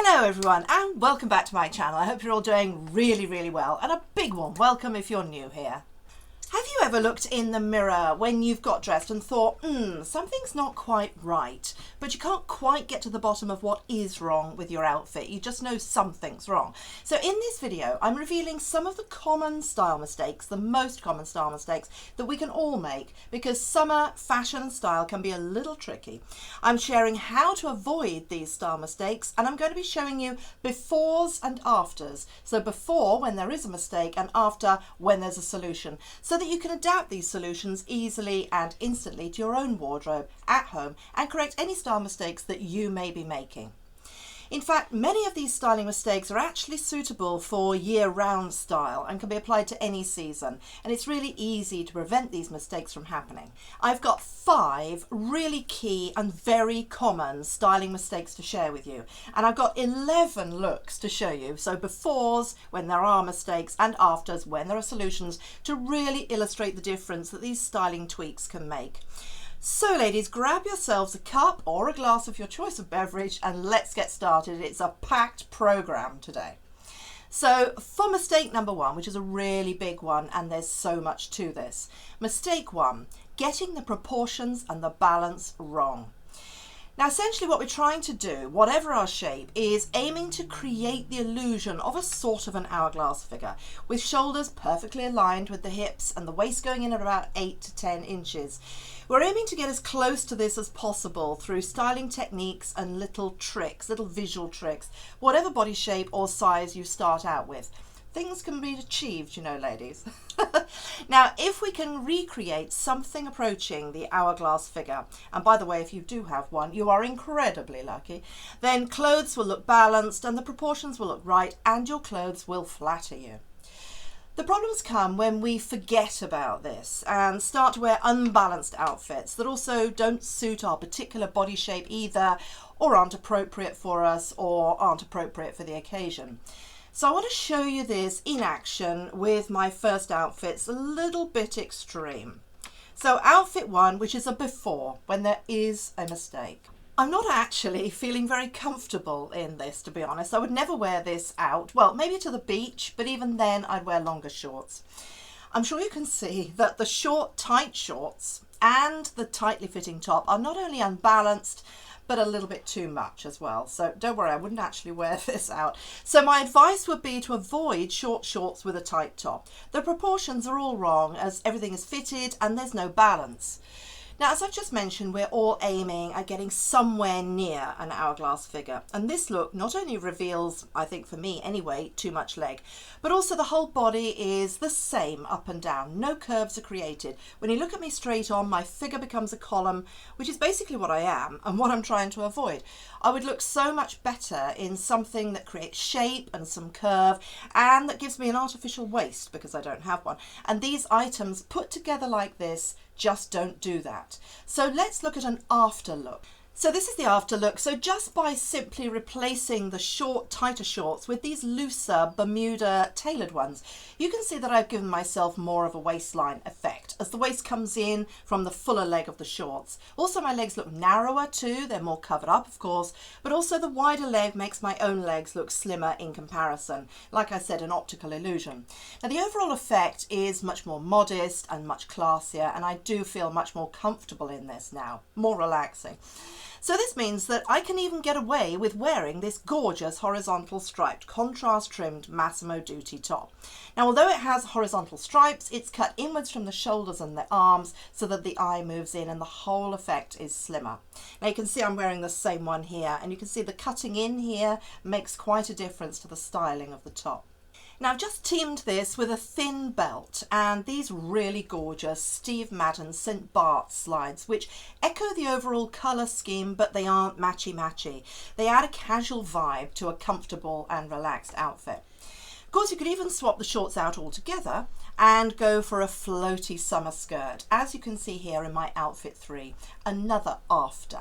Hello everyone and welcome back to my channel. I hope you're all doing really well, and a big warm welcome if you're new here. Have you ever looked in the mirror when you've got dressed and thought, something's not quite right, but you can't quite get to the bottom of what is wrong with your outfit? You just know something's wrong. So in this video, I'm revealing some of the common style mistakes, the most common style mistakes that we can all make, because summer fashion and style can be a little tricky. I'm sharing how to avoid these style mistakes, and I'm going to be showing you befores and afters. So before, when there is a mistake, and after, when there's a solution, so that you can adapt these solutions easily and instantly to your own wardrobe at home and correct any style mistakes that you may be making. In fact, many of these styling mistakes are actually suitable for year-round style and can be applied to any season, and it's really easy to prevent these mistakes from happening. I've got 5 really key and very common styling mistakes to share with you, and I've got 11 looks to show you, so befores when there are mistakes and afters when there are solutions, to really illustrate the difference that these styling tweaks can make. So ladies, grab yourselves a cup or a glass of your choice of beverage and let's get started. It's a packed program today. So for mistake number 1, which is a really big one, and there's so much to this. Mistake 1, getting the proportions and the balance wrong. Now essentially what we're trying to do, whatever our shape, is aiming to create the illusion of a sort of an hourglass figure, with shoulders perfectly aligned with the hips and the waist going in at about 8 to 10 inches. We're aiming to get as close to this as possible through styling techniques and little tricks, little visual tricks, whatever body shape or size you start out with. Things can be achieved, you know, ladies. Now, if we can recreate something approaching the hourglass figure, and by the way, if you do have one, you are incredibly lucky, then clothes will look balanced and the proportions will look right and your clothes will flatter you. The problems come when we forget about this and start to wear unbalanced outfits that also don't suit our particular body shape either, or aren't appropriate for us, or aren't appropriate for the occasion. So I want to show you this in action with my first outfits, a little bit extreme. So outfit 1, which is a before, when there is a mistake. I'm not actually feeling very comfortable in this, to be honest. I would never wear this out. Well, maybe to the beach, but even then I'd wear longer shorts. I'm sure you can see that the short, tight shorts and the tightly fitting top are not only unbalanced, but a little bit too much as well. So don't worry, I wouldn't actually wear this out. So my advice would be to avoid short shorts with a tight top. The proportions are all wrong as everything is fitted and there's no balance. Now, as I've just mentioned, we're all aiming at getting somewhere near an hourglass figure. And this look not only reveals, I think for me anyway, too much leg, but also the whole body is the same up and down. No curves are created. When you look at me straight on, my figure becomes a column, which is basically what I am and what I'm trying to avoid. I would look so much better in something that creates shape and some curve and that gives me an artificial waist because I don't have one. And these items put together like this just don't do that. So let's look at an after look. So this is the after look. So just by simply replacing the short, tighter shorts with these looser Bermuda tailored ones, you can see that I've given myself more of a waistline effect as the waist comes in from the fuller leg of the shorts. Also, my legs look narrower too. They're more covered up, of course, but also the wider leg makes my own legs look slimmer in comparison. Like I said, an optical illusion. Now, the overall effect is much more modest and much classier, and I do feel much more comfortable in this now, more relaxing. So this means that I can even get away with wearing this gorgeous horizontal striped contrast trimmed Massimo Dutti top. Now, although it has horizontal stripes, it's cut inwards from the shoulders and the arms so that the eye moves in and the whole effect is slimmer. Now you can see I'm wearing the same one here, and you can see the cutting in here makes quite a difference to the styling of the top. Now I've just teamed this with a thin belt and these really gorgeous Steve Madden St. Bart slides, which echo the overall colour scheme, but they aren't matchy-matchy. They add a casual vibe to a comfortable and relaxed outfit. Of course, you could even swap the shorts out altogether and go for a floaty summer skirt, as you can see here in my outfit 3, another after.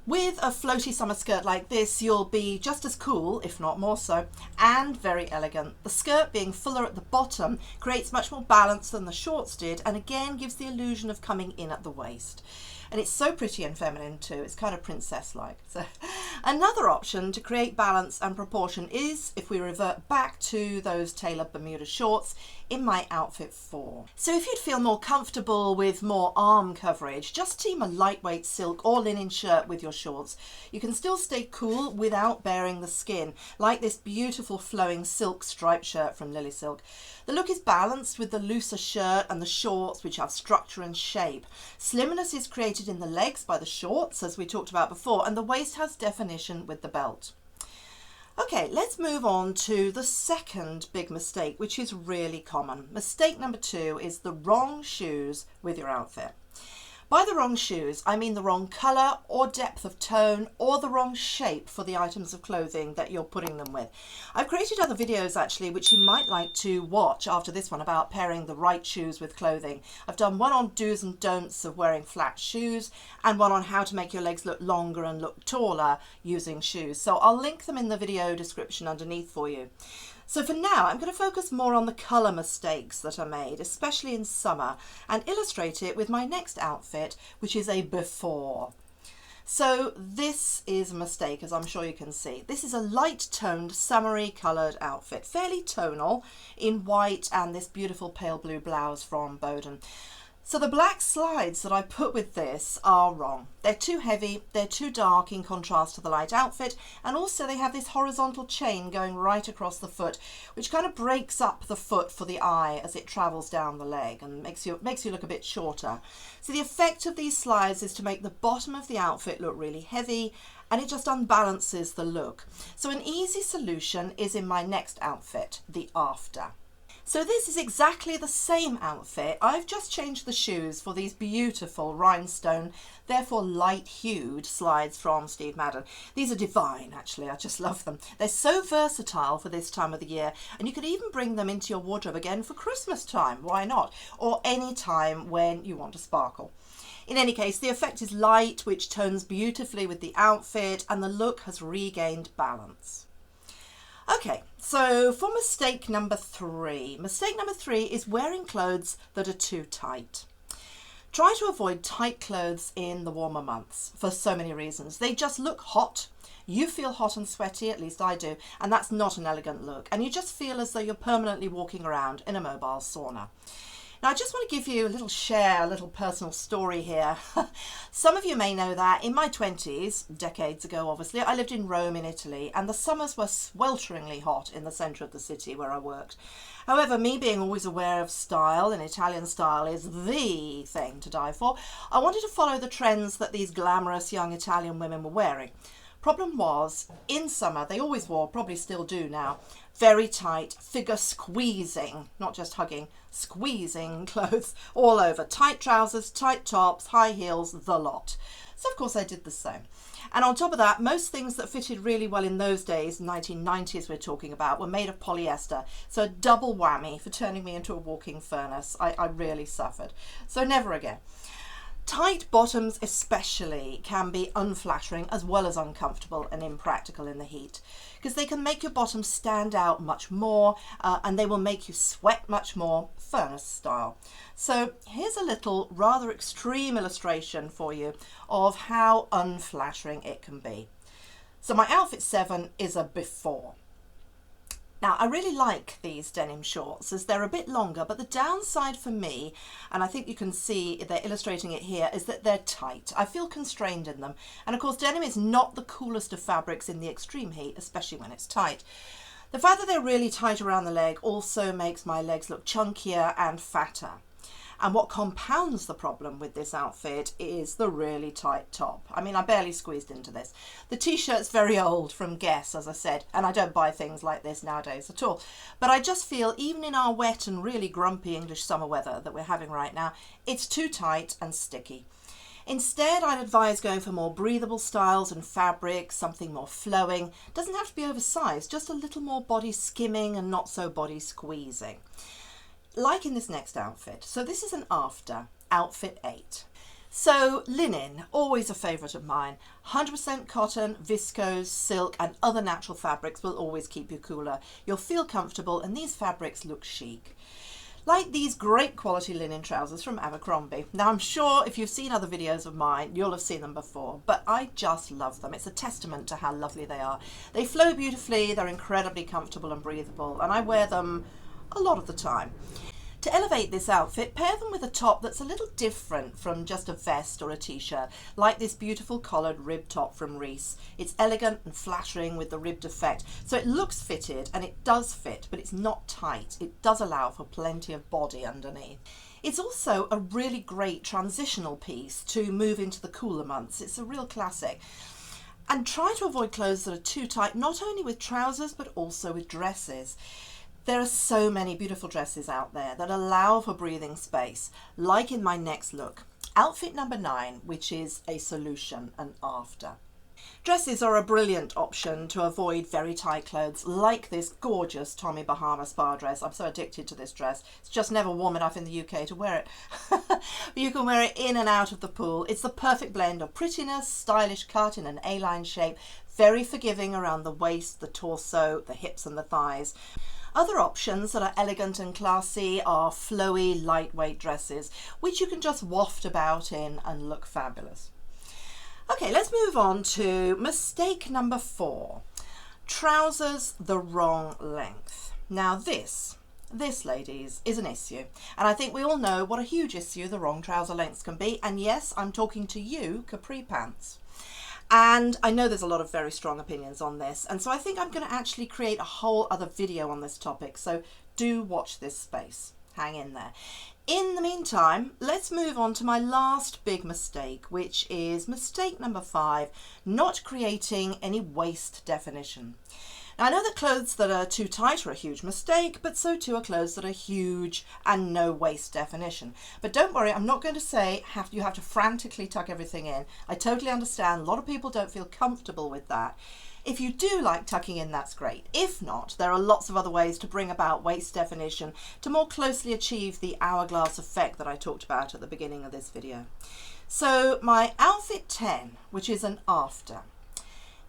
With a floaty summer skirt like this, you'll be just as cool, if not more so, and very elegant. The skirt being fuller at the bottom creates much more balance than the shorts did, and again gives the illusion of coming in at the waist. and it's so pretty and feminine too. It's kind of princess-like. So another option to create balance and proportion is if we revert back to those tailored Bermuda shorts in my outfit 4. So if you'd feel more comfortable with more arm coverage, just team a lightweight silk or linen shirt with your shorts. You can still stay cool without baring the skin, like this beautiful flowing silk striped shirt from Lily Silk. The look is balanced with the looser shirt and the shorts, which have structure and shape. Slimness is created in the legs by the shorts, as we talked about before, and the waist has definition with the belt. Okay, let's move on to the second big mistake, which is really common. Mistake number 2 is the wrong shoes with your outfit. By the wrong shoes, I mean the wrong colour or depth of tone or the wrong shape for the items of clothing that you're putting them with. I've created other videos actually which you might like to watch after this one about pairing the right shoes with clothing. I've done one on do's and don'ts of wearing flat shoes and one on how to make your legs look longer and look taller using shoes. So I'll link them in the video description underneath for you. So for now, I'm going to focus more on the colour mistakes that are made, especially in summer, and illustrate it with my next outfit, which is a before. So this is a mistake, as I'm sure you can see. This is a light-toned, summery coloured outfit, fairly tonal, in white and this beautiful pale blue blouse from Boden. So the black slides that I put with this are wrong. They're too heavy, they're too dark in contrast to the light outfit, and also they have this horizontal chain going right across the foot, which kind of breaks up the foot for the eye as it travels down the leg and makes you look a bit shorter. So the effect of these slides is to make the bottom of the outfit look really heavy, and it just unbalances the look. So an easy solution is in my next outfit, the after. So this is exactly the same outfit. I've just changed the shoes for these beautiful rhinestone, therefore light-hued slides from Steve Madden. These are divine, actually. I just love them. They're so versatile for this time of the year, and you could even bring them into your wardrobe again for Christmas time. Why not? Or any time when you want to sparkle. In any case, the effect is light, which tones beautifully with the outfit, and the look has regained balance. Okay, so for mistake number 3. Mistake number 3 is wearing clothes that are too tight. Try to avoid tight clothes in the warmer months for so many reasons. They just look hot. You feel hot and sweaty, at least I do, and that's not an elegant look. And you just feel as though you're permanently walking around in a mobile sauna. Now, I just want to give you a little personal story here. Some of you may know that in my 20s, decades ago obviously, I lived in Rome in Italy, and the summers were swelteringly hot in the centre of the city where I worked. However, me being always aware of style, and Italian style is the thing to die for, I wanted to follow the trends that these glamorous young Italian women were wearing. Problem was, in summer, they always wore, probably still do now, very tight, figure squeezing, not just hugging, squeezing clothes all over. Tight trousers, tight tops, high heels, the lot. So of course I did the same. And on top of that, most things that fitted really well in those days, 1990s we're talking about, were made of polyester. So a double whammy for turning me into a walking furnace. I really suffered. So never again. Tight bottoms especially can be unflattering as well as uncomfortable and impractical in the heat, because they can make your bottom stand out much more and they will make you sweat much more, furnace style. So here's a little rather extreme illustration for you of how unflattering it can be. So my outfit 7 is a before. Now, I really like these denim shorts as they're a bit longer, but the downside for me, and I think you can see they're illustrating it here, is that they're tight. I feel constrained in them. And of course, denim is not the coolest of fabrics in the extreme heat, especially when it's tight. The fact that they're really tight around the leg also makes my legs look chunkier and fatter. And what compounds the problem with this outfit is the really tight top. I mean, I barely squeezed into this. The t-shirt's very old from Guess, as I said, and I don't buy things like this nowadays at all. But I just feel, even in our wet and really grumpy English summer weather that we're having right now, it's too tight and sticky. Instead, I'd advise going for more breathable styles and fabrics, something more flowing. Doesn't have to be oversized, just a little more body skimming and not so body squeezing. Like in this next outfit. So this is an after, outfit 8. So linen, always a favourite of mine. 100% cotton, viscose, silk and other natural fabrics will always keep you cooler. You'll feel comfortable and these fabrics look chic. like these great quality linen trousers from Abercrombie. Now I'm sure if you've seen other videos of mine, you'll have seen them before, but I just love them. It's a testament to how lovely they are. They flow beautifully, they're incredibly comfortable and breathable, and I wear them a lot of the time. To elevate this outfit, pair them with a top that's a little different from just a vest or a t-shirt, like this beautiful collared rib top from Reiss. It's elegant and flattering with the ribbed effect, so it looks fitted, and it does fit, but it's not tight. It does allow for plenty of body underneath. It's also a really great transitional piece to move into the cooler months. It's a real classic. And try to avoid clothes that are too tight, not only with trousers, but also with dresses. There are so many beautiful dresses out there that allow for breathing space, like in my next look. Outfit number 9, which is a solution, an after. Dresses are a brilliant option to avoid very tight clothes, like this gorgeous Tommy Bahama spa dress. I'm so addicted to this dress. It's just never warm enough in the UK to wear it. But you can wear it in and out of the pool. It's the perfect blend of prettiness, stylish cut in an A-line shape, very forgiving around the waist, the torso, the hips and the thighs. Other options that are elegant and classy are flowy, lightweight dresses, which you can just waft about in and look fabulous. Okay, let's move on to mistake number 4. Trousers the wrong length. Now this, ladies, is an issue. And I think we all know what a huge issue the wrong trouser lengths can be. And yes, I'm talking to you, capri pants. And I know there's a lot of very strong opinions on this, and so I think I'm going to actually create a whole other video on this topic, so do watch this space. Hang in there. In the meantime, let's move on to my last big mistake, which is mistake number 5, not creating any waist definition. Now, I know that clothes that are too tight are a huge mistake, but so too are clothes that are huge and no waist definition. But don't worry, I'm not going to say you have to frantically tuck everything in. I totally understand. A lot of people don't feel comfortable with that. If you do like tucking in, that's great. If not, there are lots of other ways to bring about waist definition to more closely achieve the hourglass effect that I talked about at the beginning of this video. So my outfit 10, which is an after.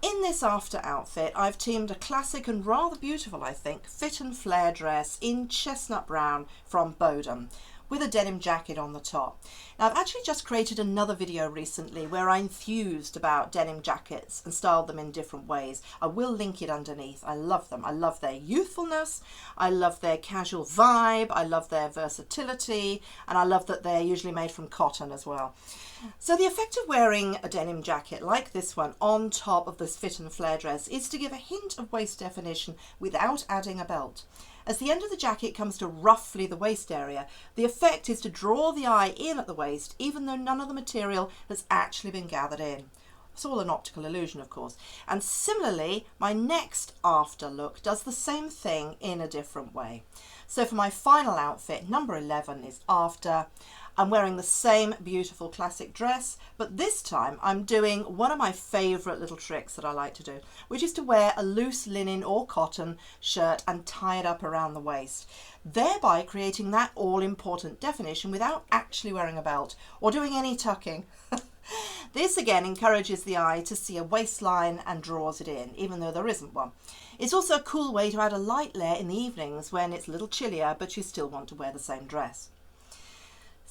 In this after outfit, I've teamed a classic and rather beautiful, I think, fit and flare dress in chestnut brown from Bodum with a denim jacket on the top. Now, I've actually just created another video recently where I enthused about denim jackets and styled them in different ways. I will link it underneath. I love them. I love their youthfulness. I love their casual vibe. I love their versatility. And I love that they're usually made from cotton as well. So the effect of wearing a denim jacket like this one on top of this fit and flare dress is to give a hint of waist definition without adding a belt. As the end of the jacket comes to roughly the waist area, the effect is to draw the eye in at the waist, even though none of the material has actually been gathered in. It's all an optical illusion, of course. And similarly, my next after look does the same thing in a different way. So for my final outfit, number 11 is after. I'm wearing the same beautiful classic dress, but this time I'm doing one of my favourite little tricks that I like to do, which is to wear a loose linen or cotton shirt and tie it up around the waist, thereby creating that all-important definition without actually wearing a belt or doing any tucking. This again encourages the eye to see a waistline and draws it in, even though there isn't one. It's also a cool way to add a light layer in the evenings when it's a little chillier, but you still want to wear the same dress.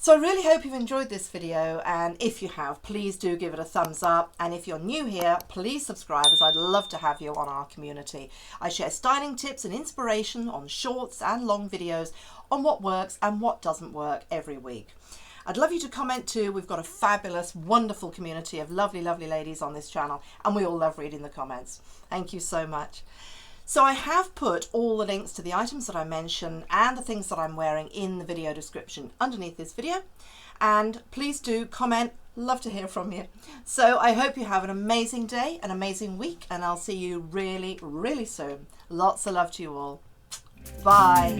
So I really hope you've enjoyed this video, and if you have, please do give it a thumbs up, and if you're new here, please subscribe, as I'd love to have you on our community. I share styling tips and inspiration on shorts and long videos on what works and what doesn't work every week. I'd love you to comment too. We've got a fabulous, wonderful community of lovely, lovely ladies on this channel, and we all love reading the comments. Thank you so much. So I have put all the links to the items that I mentioned and the things that I'm wearing in the video description underneath this video. And please do comment. Love to hear from you. So I hope you have an amazing day, an amazing week, and I'll see you really, really soon. Lots of love to you all. Bye.